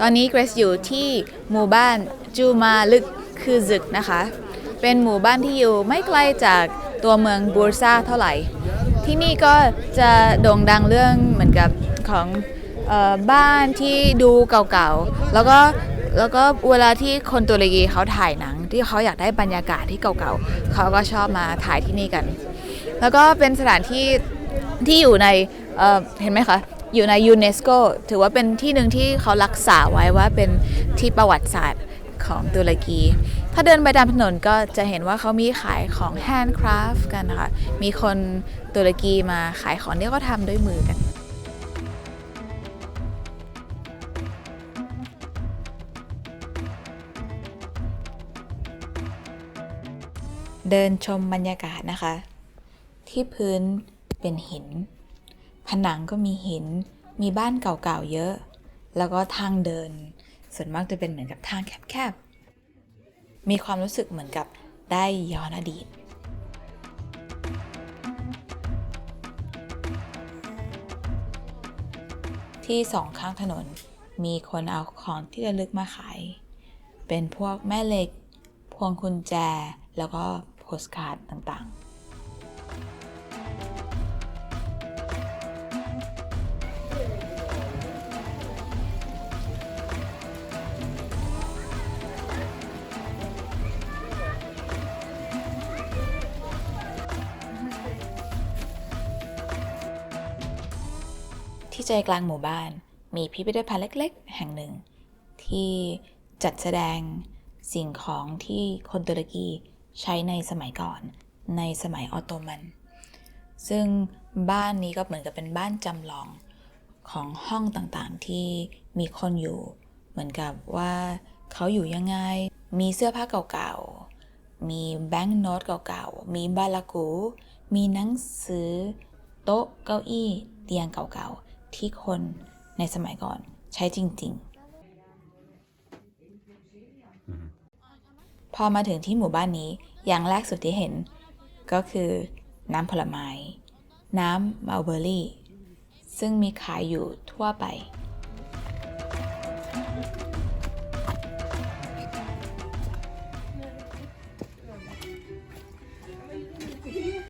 ตอนนี้เกรซอยู่ที่หมู่บ้านจูมาลึกคือซึกนะคะเป็นหมู่บ้านที่อยู่ไม่ไกลจากตัวเมืองบูรซาเท่าไหร่ที่นี่ก็จะโด่งดังเรื่องเหมือนกับของบ้านที่ดูเก่าๆแล้วก็เวลาที่คนตุรกีเขาถ่ายหนังที่เขาอยากได้บรรยากาศที่เก่าๆเขาก็ชอบมาถ่ายที่นี่กันแล้วก็เป็นสถานที่ที่อยู่ในเห็นไหมคะอยู่ในยูเนสโกถือว่าเป็นที่หนึ่งที่เขารักษาไว้ว่าเป็นที่ประวัติศาสตร์ของตุรกีถ้าเดินไปตามถนนก็จะเห็นว่าเขามีขายของแฮนด์คราฟต์กันนะคะมีคนตุรกีมาขายของที่เขาทำด้วยมือกันเดินชมบรรยากาศนะคะที่พื้นเป็นหินผนังก็มีหินมีบ้านเก่าๆเยอะแล้วก็ทางเดินส่วนมากจะเป็นเหมือนกับทางแคบๆมีความรู้สึกเหมือนกับได้ย้อนอดีตที่สองข้างถนนมีคนเอาของที่ระลึกมาขายเป็นพวกแม่เหล็กพวงกุญแจแล้วก็โพสการ์ดต่างๆที่ใจกลางหมู่บ้านมีพิพิธภัณฑ์เล็กๆแห่งหนึ่งที่จัดแสดงสิ่งของที่คนตุรกีใช้ในสมัยก่อนในสมัยออตโตมันซึ่งบ้านนี้ก็เหมือนกับเป็นบ้านจำลองของห้องต่างๆที่มีคนอยู่เหมือนกับว่าเขาอยู่ยังไงมีเสื้อผ้าเก่าๆมีแบงก์โน้ตเก่าๆมีบาลากูมีหนังสือโต๊ะเก้าอี้เตียงเก่าๆที่คนในสมัยก่อนใช้จริงๆพอมาถึงที่หมู่บ้านนี้อย่างแรกสุดที่เห็นก็คือน้ำผลไม้น้ำมัลเบอรี่ซึ่งมีขายอยู่ทั่วไป